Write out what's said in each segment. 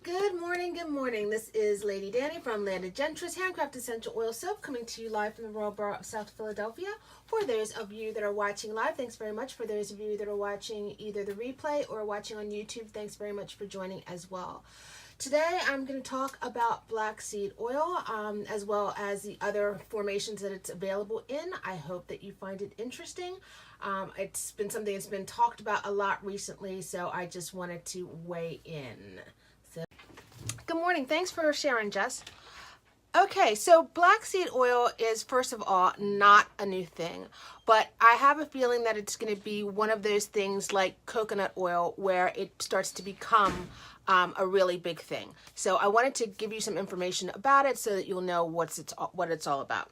Good morning, good morning. This is Lady Danny from Landed Gentris Handcrafted Essential Oil Soap, coming to you live from the Royal Borough of South Philadelphia. For those of you that are watching live, thanks very much. For those of you that are watching either the replay or watching on YouTube, thanks very much for joining as well. Today I'm going to talk about Blackseed oil as well as the other formations that it's available in. I hope that you find it interesting. It's been something that's been talked about a lot recently, so I just wanted to weigh in. Good morning. Thanks for sharing, Jess. Okay, so blackseed oil is, first of all, not a new thing, but I have a feeling that it's going to be one of those things like coconut oil where it starts to become a really big thing. So I wanted to give you some information about it so that you'll know what it's all about.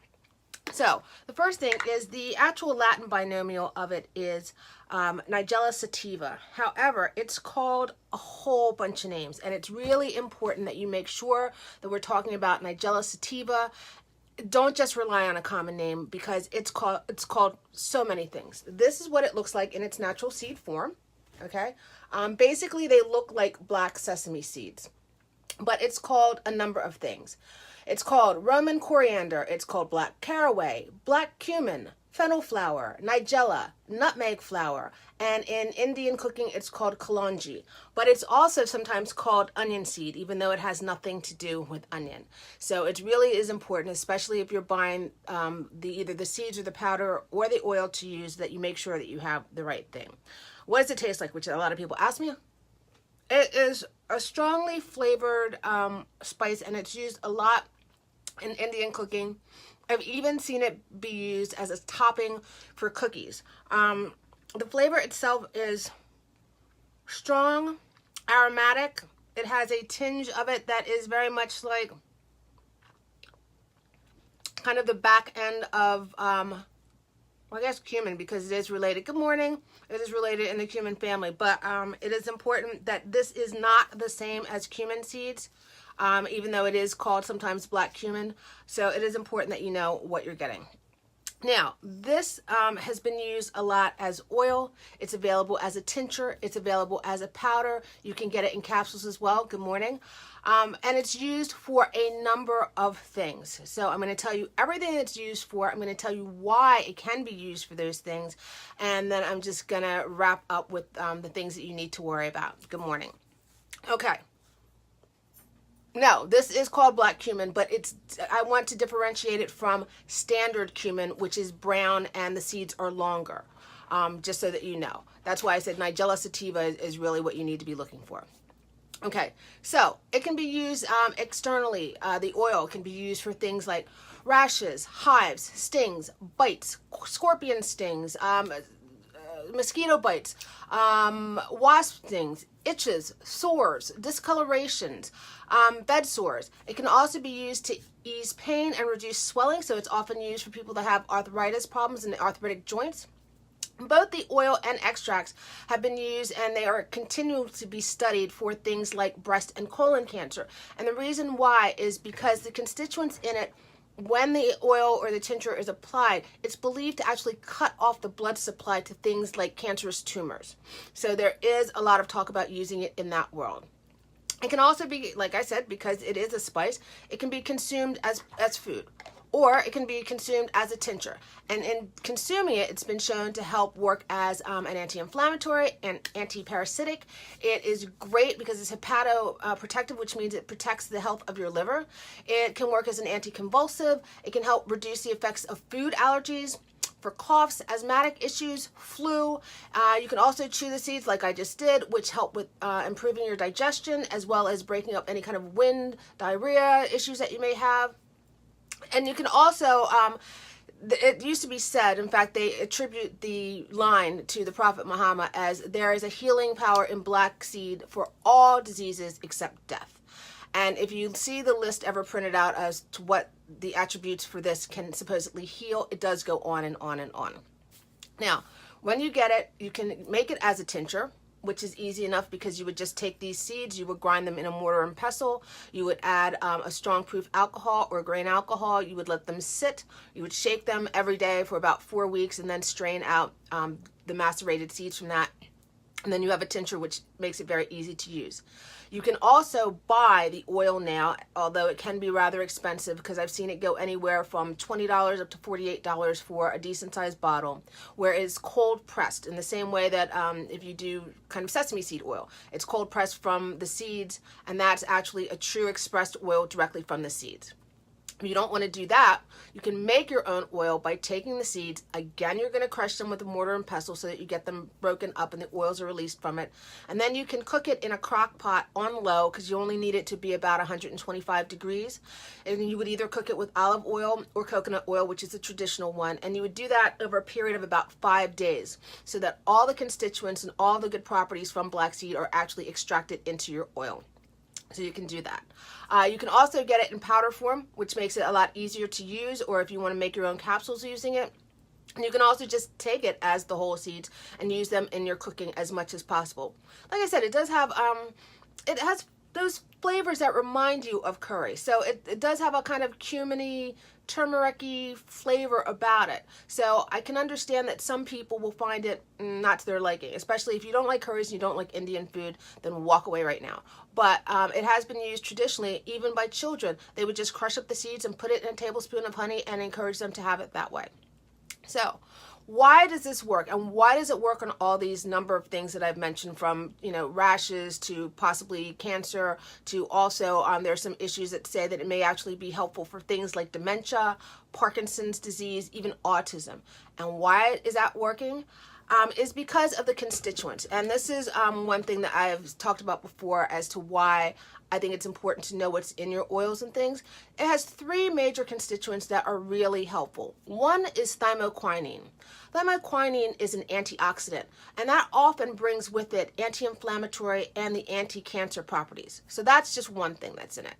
So the first thing is the actual Latin binomial of it is Nigella sativa. However, it's called a whole bunch of names, and it's really important that you make sure that we're talking about Nigella sativa. Don't just rely on a common name because it's called so many things. This is what it looks like in its natural seed form. Okay, basically they look like black sesame seeds, but it's called a number of things. It's called Roman coriander, it's called black caraway, black cumin, fennel flower, nigella, nutmeg flower, and in Indian cooking it's called kalonji. But it's also sometimes called onion seed, even though it has nothing to do with onion. So it really is important, especially if you're buying either the seeds or the powder or the oil to use, that you make sure that you have the right thing. What does it taste like, which a lot of people ask me? It is a strongly flavored spice, and it's used a lot in Indian cooking. I've even seen it be used as a topping for cookies. The flavor itself is strong, aromatic. It has a tinge of it that is very much like kind of the back end of, well, I guess cumin, because it is related. Good morning. It is related in the cumin family, but it is important that this is not the same as cumin seeds, even though it is called sometimes black cumin. So it is important that you know what you're getting. Now, this has been used a lot as oil. It's available as a tincture. It's available as a powder. You can get it in capsules as well. Good morning. And it's used for a number of things. So I'm going to tell you everything it's used for. I'm going to tell you why it can be used for those things. And then I'm just going to wrap up with the things that you need to worry about. Good morning. Okay. No, this is called black cumin, but I want to differentiate it from standard cumin, which is brown and the seeds are longer, just so that you know. That's why I said Nigella sativa is really what you need to be looking for. Okay, so it can be used externally. The oil can be used for things like rashes, hives, stings, bites, scorpion stings, mosquito bites, wasp stings, itches, sores, discolorations, bed sores. It can also be used to ease pain and reduce swelling, so it's often used for people that have arthritis problems in the arthritic joints. Both the oil and extracts have been used, and they are continuing to be studied for things like breast and colon cancer. And the reason why is because the constituents in it, when the oil or the tincture is applied, it's believed to actually cut off the blood supply to things like cancerous tumors. So there is a lot of talk about using it in that world. It can also be, like I said, because it is a spice, it can be consumed as food, or it can be consumed as a tincture. And in consuming it, it's been shown to help work as an anti-inflammatory and anti-parasitic. It is great because it's hepatoprotective, which means it protects the health of your liver. It can work as an anticonvulsive. It can help reduce the effects of food allergies, for coughs, asthmatic issues, flu. You can also chew the seeds like I just did, which help with improving your digestion, as well as breaking up any kind of wind, diarrhea issues that you may have. And you can also, it used to be said, in fact, they attribute the line to the Prophet Muhammad as there is a healing power in black seed for all diseases except death. And if you see the list ever printed out as to what the attributes for this can supposedly heal, it does go on and on and on. Now, when you get it, you can make it as a tincture, which is easy enough because you would just take these seeds, you would grind them in a mortar and pestle, you would add a strong proof alcohol or grain alcohol, you would let them sit, you would shake them every day for about 4 weeks and then strain out the macerated seeds from that. And then you have a tincture, which makes it very easy to use. You can also buy the oil now, although it can be rather expensive because I've seen it go anywhere from $20 up to $48 for a decent sized bottle, where it's cold pressed in the same way that if you do kind of sesame seed oil, it's cold pressed from the seeds, and that's actually a true expressed oil directly from the seeds. If you don't want to do that, you can make your own oil by taking the seeds. Again, you're going to crush them with a mortar and pestle so that you get them broken up and the oils are released from it. And then you can cook it in a crock pot on low, because you only need it to be about 125 degrees. And you would either cook it with olive oil or coconut oil, which is the traditional one. And you would do that over a period of about 5 days so that all the constituents and all the good properties from black seed are actually extracted into your oil. So you can do that. You can also get it in powder form, which makes it a lot easier to use, or if you want to make your own capsules using it. And you can also just take it as the whole seeds and use them in your cooking as much as possible. Like I said, it does have, it has those flavors that remind you of curry. So it does have a kind of cumin-y, turmeric-y flavor about it. So I can understand that some people will find it not to their liking, especially if you don't like curries and you don't like Indian food, then walk away right now. But it has been used traditionally, even by children. They would just crush up the seeds and put it in a tablespoon of honey and encourage them to have it that way. So why does this work, and why does it work on all these number of things that I've mentioned, from rashes to possibly cancer to also there's some issues that say that it may actually be helpful for things like dementia, Parkinson's disease, even autism. And why is that working? Is because of the constituents. And this is one thing that I've talked about before as to why I think it's important to know what's in your oils and things. It has 3 major constituents that are really helpful. One is thymoquinine. Thymoquinine is an antioxidant, and that often brings with it anti-inflammatory and the anti-cancer properties. So that's just one thing that's in it.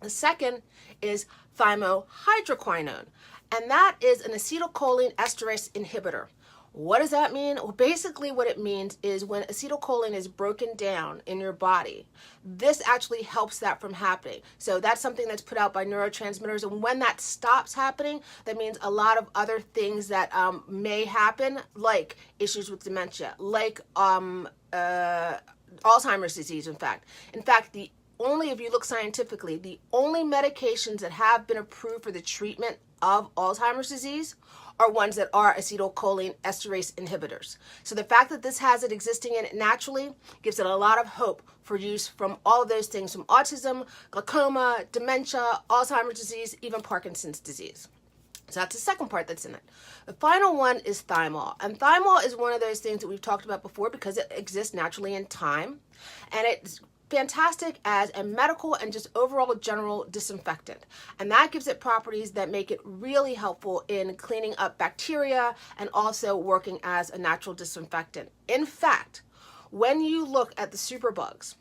The second is thymohydroquinone, and that is an acetylcholine esterase inhibitor. What does that mean? Well, basically what it means is when acetylcholine is broken down in your body, this actually helps that from happening. So that's something that's put out by neurotransmitters, and when that stops happening, that means a lot of other things that may happen, like issues with dementia, like Alzheimer's disease, in fact. If you look scientifically, the only medications that have been approved for the treatment of Alzheimer's disease are ones that are acetylcholine esterase inhibitors. So the fact that this has it existing in it naturally gives it a lot of hope for use from all of those things, from autism, glaucoma, dementia, Alzheimer's disease, even Parkinson's disease. So that's the second part that's in it. The final one is thymol. And thymol is one of those things that we've talked about before because it exists naturally in thyme. And it's fantastic as a medical and just overall general disinfectant. And that gives it properties that make it really helpful in cleaning up bacteria and also working as a natural disinfectant. In fact, when you look at the superbugs,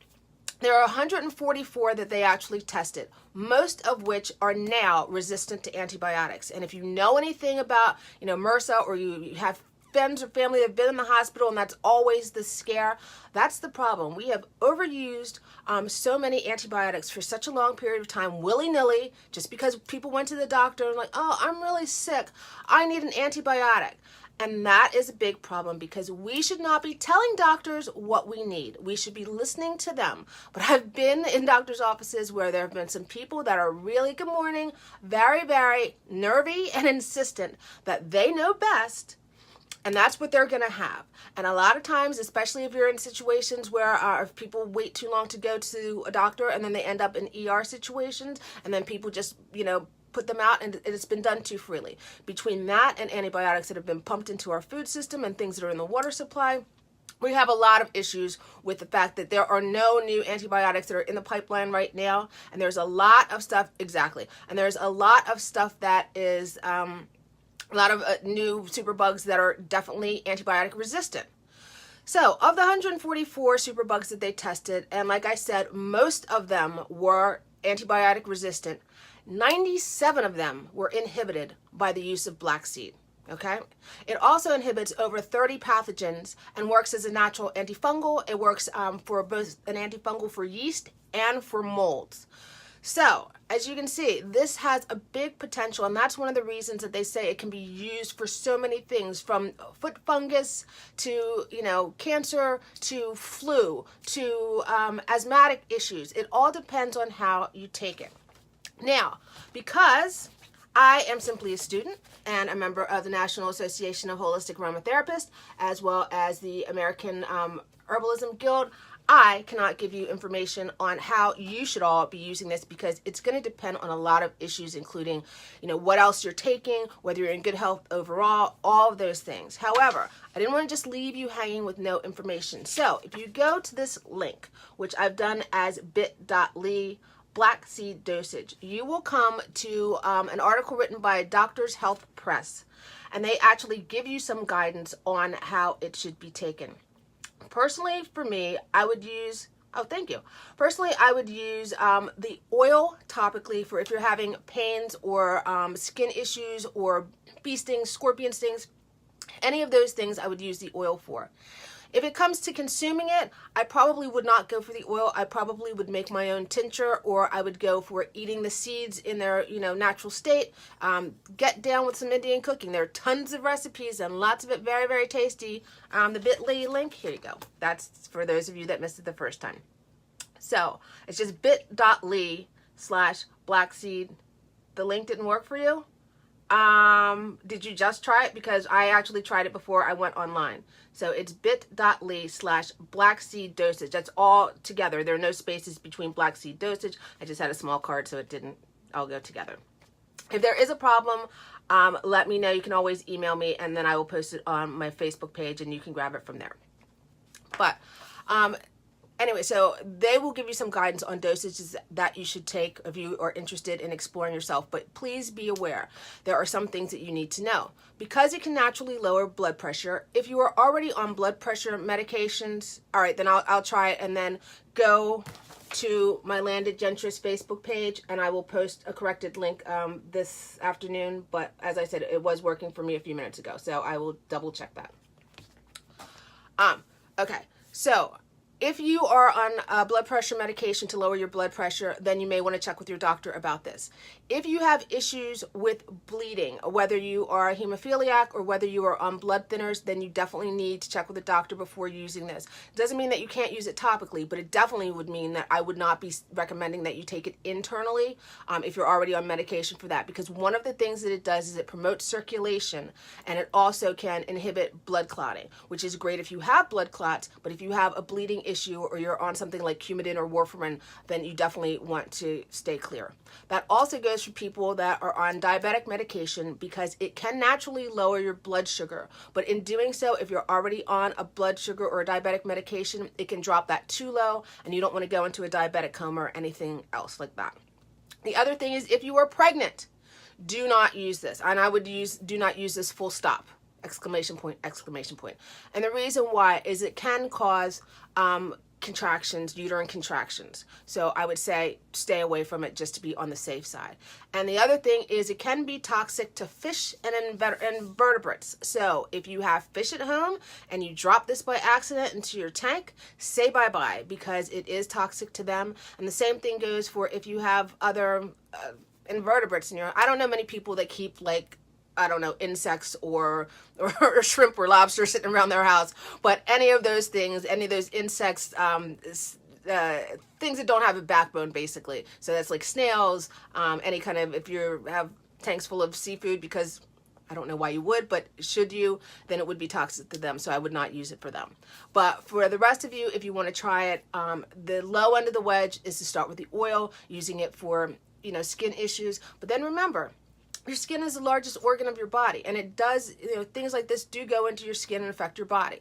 there are 144 that they actually tested, most of which are now resistant to antibiotics. And if you know anything about, MRSA, or you have friends or family that have been in the hospital, and that's always the scare. That's the problem. We have overused so many antibiotics for such a long period of time, willy-nilly, just because people went to the doctor and like, oh, I'm really sick, I need an antibiotic. And that is a big problem because we should not be telling doctors what we need. We should be listening to them. But I've been in doctors' offices where there have been some people that are really, good morning, very, very nervy and insistent that they know best. And that's what they're going to have. And a lot of times, especially if you're in situations where if people wait too long to go to a doctor and then they end up in ER situations, and then people just, put them out, and it's been done too freely. Between that and antibiotics that have been pumped into our food system and things that are in the water supply, we have a lot of issues with the fact that there are no new antibiotics that are in the pipeline right now. And there's a lot of stuff, exactly. And there's a lot of stuff that is, a lot of new superbugs that are definitely antibiotic resistant. So of the 144 superbugs that they tested, and like I said, most of them were antibiotic resistant, 97 of them were inhibited by the use of Blackseed. Okay? It also inhibits over 30 pathogens and works as a natural antifungal. It works for both an antifungal for yeast and for molds. So, as you can see, this has a big potential, and that's one of the reasons that they say it can be used for so many things, from foot fungus to, cancer to flu to asthmatic issues. It all depends on how you take it. Now, because I am simply a student and a member of the National Association of Holistic Aromatherapists, as well as the American Herbalism Guild, I cannot give you information on how you should all be using this, because it's going to depend on a lot of issues, including, what else you're taking, whether you're in good health overall, all of those things. However, I didn't want to just leave you hanging with no information. So if you go to this link, which I've done as bit.ly Blackseed dosage, you will come to an article written by Doctors Health Press, and they actually give you some guidance on how it should be taken. Personally, for me, I would use, Personally, I would use the oil topically for if you're having pains or skin issues or bee stings, scorpion stings, any of those things I would use the oil for. If it comes to consuming it, I probably would not go for the oil. I probably would make my own tincture, or I would go for eating the seeds in their, natural state. Get down with some Indian cooking. There are tons of recipes and lots of it very, very tasty. The bit.ly link, here you go. That's for those of you that missed it the first time. So it's just bit.ly/Blackseed. The link didn't work for you? Did you just try it? Because I actually tried it before I went online. So it's bit.ly/Blackseed dosage. That's all together. There are no spaces between Blackseed dosage. I just had a small card, so it didn't all go together. If there is a problem, let me know. You can always email me, and then I will post it on my Facebook page, and you can grab it from there. But, anyway, so they will give you some guidance on dosages that you should take if you are interested in exploring yourself. But please be aware, there are some things that you need to know. Because it can naturally lower blood pressure, if you are already on blood pressure medications, all right, then I'll try it, and then go to my Landed Gentris Facebook page, and I will post a corrected link this afternoon. But as I said, it was working for me a few minutes ago, so I will double check that. Okay, so if you are on blood pressure medication to lower your blood pressure, then you may want to check with your doctor about this. If you have issues with bleeding, whether you are a hemophiliac or whether you are on blood thinners, then you definitely need to check with a doctor before using this. It doesn't mean that you can't use it topically, but it definitely would mean that I would not be recommending that you take it internally if you're already on medication for that, because one of the things that it does is it promotes circulation, and it also can inhibit blood clotting, which is great if you have blood clots, but if you have a bleeding issue or you're on something like Coumadin or warfarin, then you definitely want to stay clear. That also goes for people that are on diabetic medication, because it can naturally lower your blood sugar. But in doing so, if you're already on a blood sugar or a diabetic medication, it can drop that too low, and you don't want to go into a diabetic coma or anything else like that. The other thing is, if you are pregnant, do not use this. And I would do not use this full stop. Exclamation point, exclamation point. And the reason why is it can cause contractions, uterine contractions. So I would say stay away from it, just to be on the safe side. And the other thing is, it can be toxic to fish and invertebrates. So if you have fish at home and you drop this by accident into your tank, say bye-bye, because it is toxic to them. And the same thing goes for if you have other invertebrates in your, I don't know many people that keep insects or shrimp or lobster sitting around their house. But any of those things, any of those insects, things that don't have a backbone, basically. So that's like snails, any kind of, if you have tanks full of seafood, because I don't know why you would, but should you, then it would be toxic to them. So I would not use it for them. But for the rest of you, if you want to try it, the low end of the wedge is to start with the oil, using it for, skin issues. But then remember, your skin is the largest organ of your body, and it does, things like this do go into your skin and affect your body.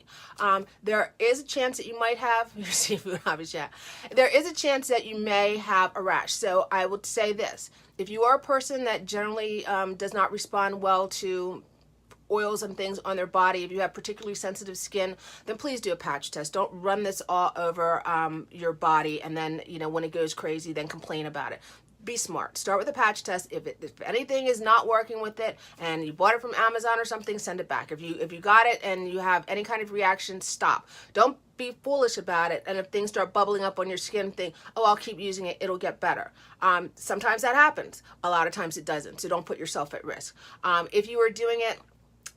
There is a chance that you might have, your seafood obviously, yeah. There is a chance that you may have a rash. So I would say this: if you are a person that generally does not respond well to oils and things on their body, if you have particularly sensitive skin, then please do a patch test. Don't run this all over your body, and then, when it goes crazy, then complain about it. Be smart. Start with a patch test. If anything is not working with it and you bought it from Amazon or something, send it back. If you got it and you have any kind of reaction, stop. Don't be foolish about it, and if things start bubbling up on your skin, think, oh, I'll keep using it, it'll get better. Sometimes that happens. A lot of times it doesn't, so don't put yourself at risk. If you are doing it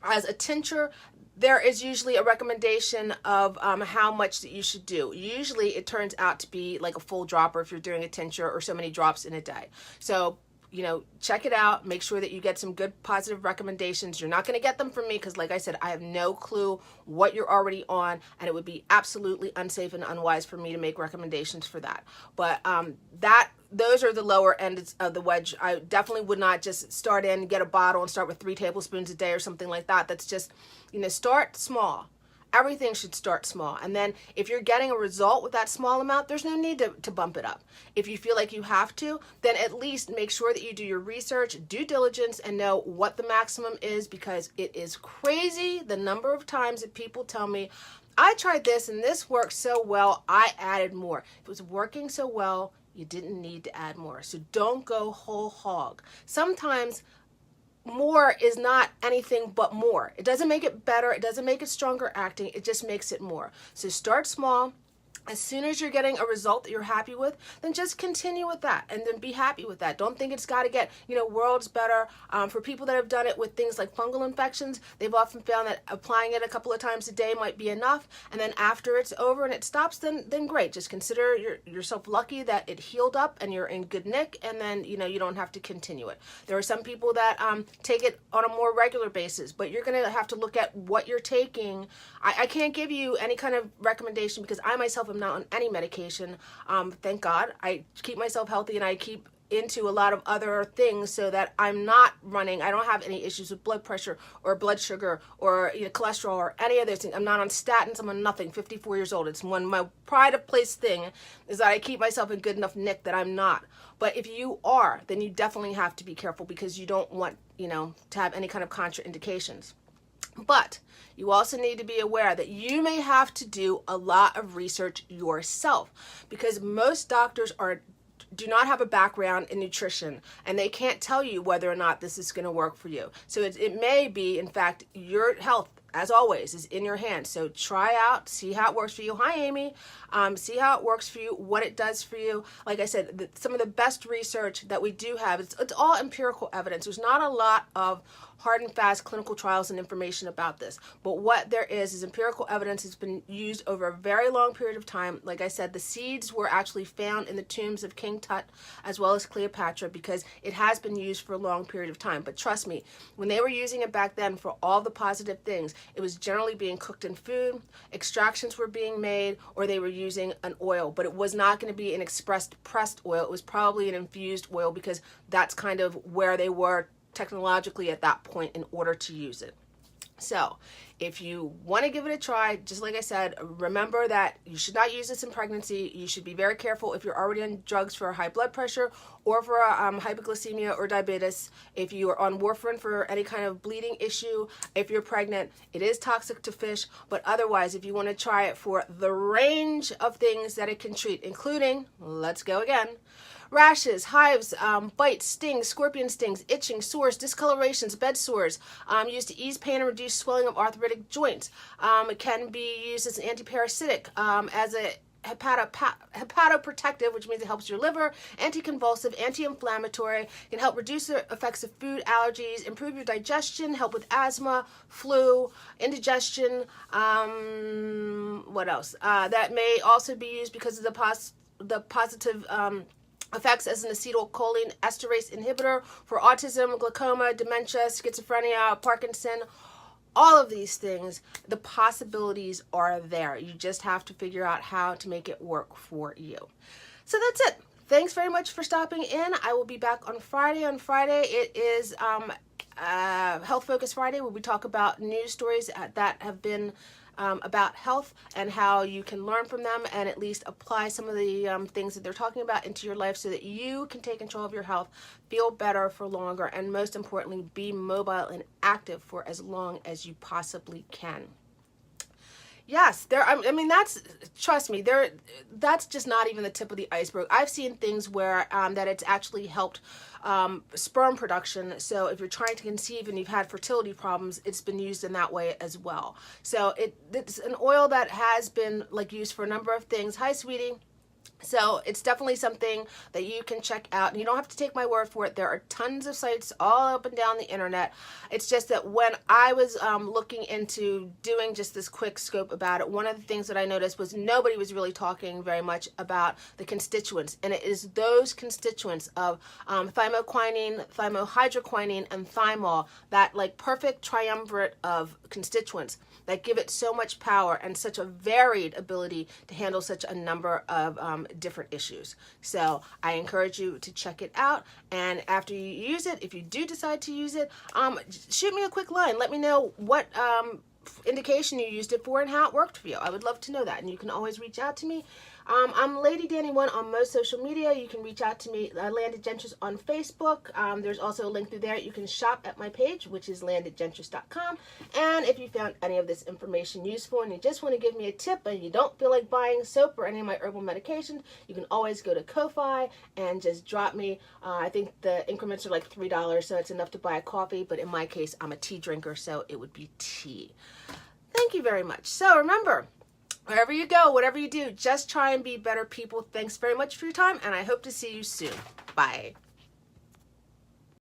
as a tincture, there is usually a recommendation of how much that you should do. Usually it turns out to be like a full dropper if you're doing a tincture, or so many drops in a day. So, you know, check it out. Make sure that you get some good positive recommendations. You're not going to get them from me because, like I said, I have no clue what you're already on, and it would be absolutely unsafe and unwise for me to make recommendations for that. But those are the lower ends of the wedge. I definitely would not just start in, get a bottle and start with 3 tablespoons a day or something like that. That's just, you know, start small. Everything should start small. And then if you're getting a result with that small amount, there's no need to bump it up. If you feel like you have to, then at least make sure that you do your research, due diligence, and know what the maximum is, because it is crazy the number of times that people tell me, I tried this and this worked so well, I added more. If it was working so well, you didn't need to add more. So don't go whole hog. Sometimes more is not anything but more. It doesn't make it better. It doesn't make it stronger acting. It just makes it more. So start small. As soon as you're getting a result that you're happy with, then just continue with that and then be happy with that. Don't think it's got to get, you know, worlds better. For people that have done it with things like fungal infections, they've often found that applying it a couple of times a day might be enough. And then after it's over and it stops, then great. Just consider yourself lucky that it healed up and you're in good nick, and then, you know, you don't have to continue it. There are some people that take it on a more regular basis, but you're going to have to look at what you're taking. I can't give you any kind of recommendation because I myself am not on any medication. Thank God. I keep myself healthy and I keep into a lot of other things so that I'm not running. I don't have any issues with blood pressure or blood sugar or, you know, cholesterol or any other thing. I'm not on statins. I'm on nothing. 54 years old. It's one of my pride of place thing is that I keep myself in good enough nick that I'm not. But if you are, then you definitely have to be careful because you don't want, you know, to have any kind of contraindications. But you also need to be aware that you may have to do a lot of research yourself, because most doctors do not have a background in nutrition, and they can't tell you whether or not this is going to work for you. So it may be, in fact, your health, as always, is in your hands. So try out, see how it works for you. Hi, Amy. See how it works for you, what it does for you. Like I said, some of the best research that we do have, it's all empirical evidence. There's not a lot of hard and fast clinical trials and information about this. But what there is empirical evidence has been used over a very long period of time. Like I said, the seeds were actually found in the tombs of King Tut as well as Cleopatra because it has been used for a long period of time. But trust me, when they were using it back then for all the positive things, it was generally being cooked in food, extractions were being made, or they were using an oil. But it was not going to be an expressed pressed oil. It was probably an infused oil because that's kind of where they were technologically at that point in order to use it. So if you want to give it a try, just like I said, remember that you should not use this in pregnancy. You should be very careful if you're already on drugs for high blood pressure or for hypoglycemia or diabetes. If you are on warfarin for any kind of bleeding issue, if you're pregnant, it is toxic to fish. But otherwise, if you want to try it for the range of things that it can treat, including, let's go again, rashes, hives, bites, stings, scorpion stings, itching, sores, discolorations, bed sores, used to ease pain and reduce swelling of arthritic joints. It can be used as an antiparasitic, as a hepatoprotective, which means it helps your liver, anticonvulsive, anti-inflammatory, can help reduce the effects of food allergies, improve your digestion, help with asthma, flu, indigestion, what else? That may also be used because of the positive effects as an acetylcholine esterase inhibitor for autism, glaucoma, dementia, schizophrenia, Parkinson. All of these things, the possibilities are there. You just have to figure out how to make it work for you. So that's it. Thanks very much for stopping in. I will be back on Friday. On Friday, it is Health Focus Friday, where we talk about news stories that have been about health and how you can learn from them and at least apply some of the things that they're talking about into your life so that you can take control of your health, feel better for longer, and most importantly, be mobile and active for as long as you possibly can. Yes, I mean, trust me, that's just not even the tip of the iceberg. I've seen things where that it's actually helped sperm production. So if you're trying to conceive and you've had fertility problems, it's been used in that way as well. So it's an oil that has been like used for a number of things. Hi, sweetie. So it's definitely something that you can check out, and you don't have to take my word for it. There are tons of sites all up and down the internet. It's just that when I was looking into doing just this quick scope about it, one of the things that I noticed was nobody was really talking very much about the constituents, and it is those constituents of thymoquinine, thymohydroquinine, and thymol, that like perfect triumvirate of constituents that give it so much power and such a varied ability to handle such a number of different issues. So I encourage you to check it out, and after you use it, if you do decide to use it, shoot me a quick line. Let me know what indication you used it for and how it worked for you. I would love to know that, and you can always reach out to me. I'm Lady Danny1 on most social media. You can reach out to me, Landed Gentress on Facebook. There's also a link through there. You can shop at my page, which is landedgentress.com. And if you found any of this information useful and you just want to give me a tip and you don't feel like buying soap or any of my herbal medications, you can always go to Ko-Fi and just drop me. I think the increments are like $3, so it's enough to buy a coffee. But in my case, I'm a tea drinker, so it would be tea. Thank you very much. So remember, wherever you go, whatever you do, just try and be better people. Thanks very much for your time, and I hope to see you soon. Bye.